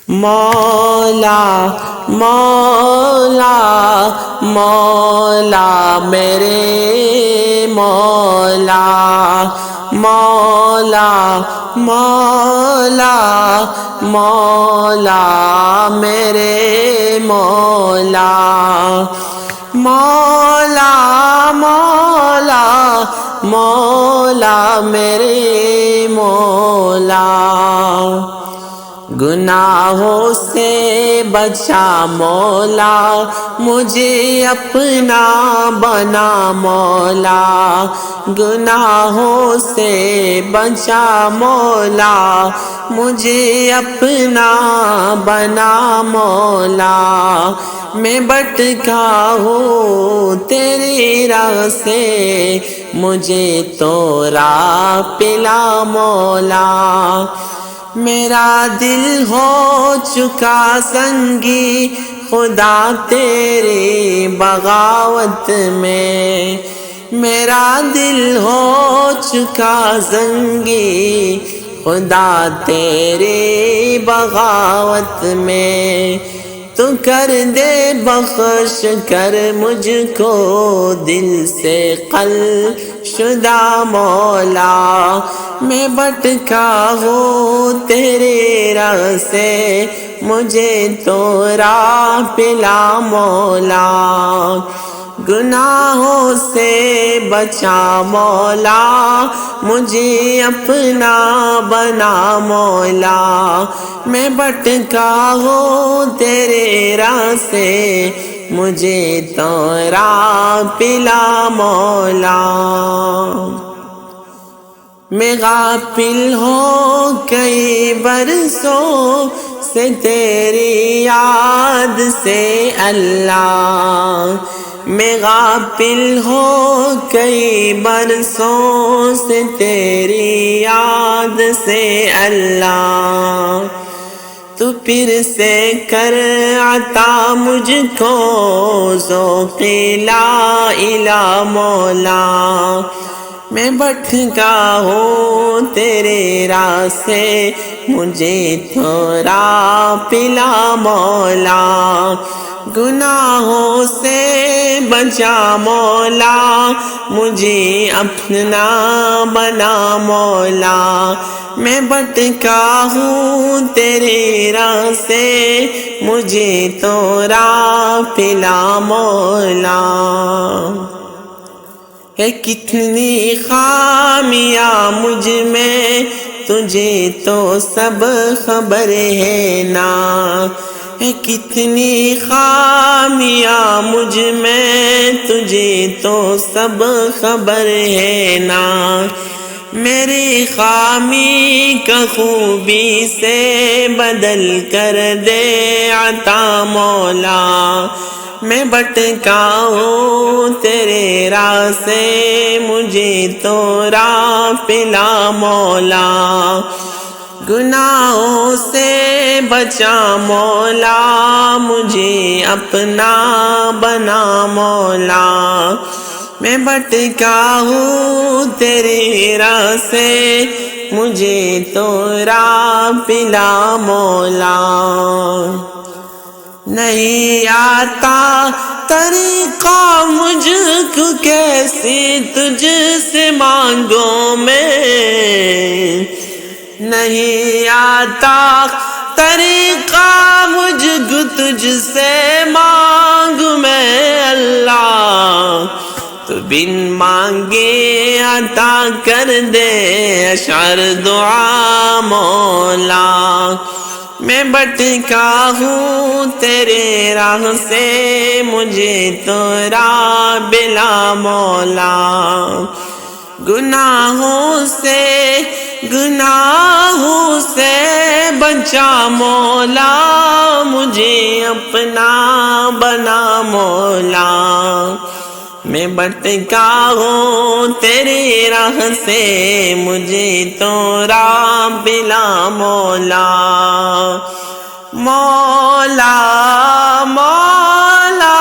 مولا مولا مولا میرے مولا مولا مولا مولا میرے مولا مولا مولا مولا میرے مولا گناہوں سے بچا مولا مجھے اپنا بنا مولا گناہوں سے بچا مولا مجھے اپنا بنا مولا میں بھٹکا ہوں تیری راہ سے مجھے تو راہ پلا مولا میرا دل ہو چکا سنگی خدا تیری بغاوت میں میرا دل ہو چکا سنگی خدا تیری بغاوت میں تو کر دے بخش کر مجھ کو دل سے قل شدہ مولا میں بھٹکا ہوں تیرے راہ سے مجھے تو راہ پلا مولا گناہوں سے بچا مولا مجھے اپنا بنا مولا میں بھٹکا ہوں تیرے راہ سے مجھے تو راہ پلا مولا میں غافل ہوں کئی برسوں سے تیری یاد سے اللہ میں غافل ہوں کئی برسوں سے تیری یاد سے اللہ تو پھر سے کر عطا مجھ کو ذوق لا الہ مولا میں بھٹکا ہوں تیرے راہ سے مجھے تو راہ پلا مولا گناہوں سے بچا مولا مجھے اپنا بنا مولا میں بھٹکا ہوں تیرے راہ سے مجھے تو راہ پلا مولا ہے کتنی خامیاں مجھ میں تجھے تو سب خبر ہے نا ہے کتنی خامیاں مجھ میں تجھے تو سب خبر ہے نا میری خامی کا خوبی سے بدل کر دے عطا مولا میں بھٹکا ہوں تیرے راہ سے مجھے تو راہ پلا مولا گناہوں سے بچا مولا مجھے اپنا بنا مولا میں بھٹکا ہوں تیری راہ سے مجھے تو راہ پلا مولا نہیں آتا طریقہ مجھ کو کیسی تجھ سے مانگوں میں نہیں آتا طریقہ مجھ کو تجھ سے مانگ میں اللہ تو بن مانگے عطا کر دے اشعار دعا مولا میں بھٹکا ہوں تیرے راہ سے مجھے تو راہ بلا مولا گناہوں سے بچا مولا مجھے اپنا بنا مولا میں بھٹکا ہوں تیری راہ سے مجھے تو راہ بلا مولا مولا مولا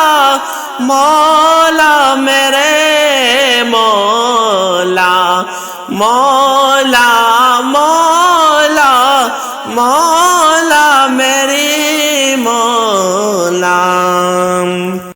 مولا میرے مولا مولا مولا مولا میری نام